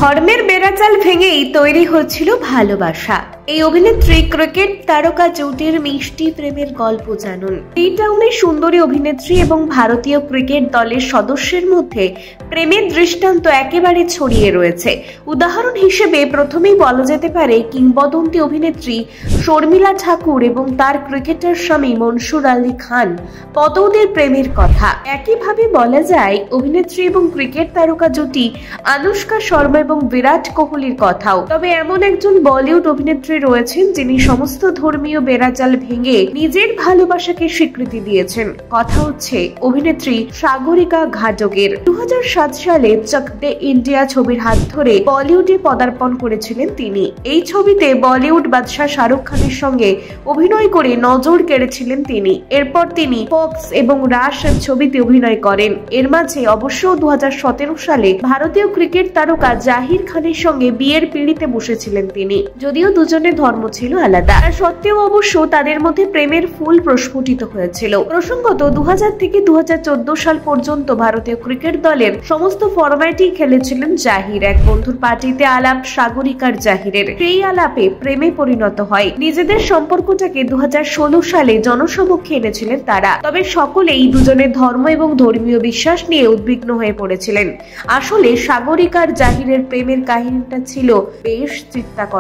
ধর্মের বেড়াজাল ভেঙেই তৈরি হচ্ছিল ভালোবাসা। এই অভিনেত্রী ক্রিকেট তারকা জুটির মিষ্টি প্রেমের গল্প জানুন। টি টাউনের সুন্দরী অভিনেত্রী এবং ভারতীয় ক্রিকেট দলের সদস্যের মধ্যে প্রেমের দৃষ্টান্ত একেবারে ছড়িয়ে রয়েছে। উদাহরণ হিসেবে প্রথমেই বলা যেতে পারে কিংবদন্তি অভিনেত্রী শর্মিলা ঠাকুর এবং তার ক্রিকেটার স্বামী মনসুর আলী খান পদৌদির প্রেমের কথা। একইভাবে বলা যায় অভিনেত্রী এবং ক্রিকেট তারকা জুটি আনুষ্কা শর্মা এবং বিরাট কোহলির কথাও। তবে এমন একজন বলিউড অভিনেত্রী রয়েছেন যিনি সমস্ত ধর্মীয় বেড়াজাল ভেঙে নিজের ভালোবাসাকে স্বীকৃতি দিয়েছেন। কথা হচ্ছে অভিনেত্রী সাগরিকা ঘাটগের। 2007 সালে চক দে ইন্ডিয়া ছবির হাত ধরে বলিউডে পদার্পণ করেছিলেন তিনি। এই ছবিতে বলিউড বাদশাহ শাহরুখ খানের সঙ্গে অভিনয় করে নজর কেড়েছিলেন তিনি। এরপর তিনি ফক্স এবং রাশ ছবিতে অভিনয় করেন। এর মাঝে অবশ্য 2017 সালে ভারতীয় ক্রিকেট তারকা জাহির খানের সঙ্গে বিয়ের পিঁড়িতে বসেছিলেন তিনি। যদিও দুজনের ধর্ম ছিল আলাদা, তা সত্ত্বেও অবশ্য তাদের মধ্যে প্রেমের ফুল প্রস্ফুটিত হয়েছিল। প্রসঙ্গত 2000 থেকে 2014 সাল পর্যন্ত ভারতীয় ক্রিকেট দলের সমস্ত ফরম্যাটই খেলেছিলেন জাহির। এক বন্ধুর পার্টিতে আলাপ সাগরিকার জাহিরের, সেই আলাপে প্রেমে পরিণত হয়। নিজেদের সম্পর্কটাকে 2016 সালে জনসমক্ষে এনেছিলেন তারা। তবে সকলেই দুজনের ধর্ম এবং ধর্মীয় বিশ্বাস নিয়ে উদ্বিগ্ন হয়ে পড়েছিলেন। আসলে সাগরিকার জাহিরের প্রেমের কাহিনীটা ছিল বেশ চিত্তাকর্ষক।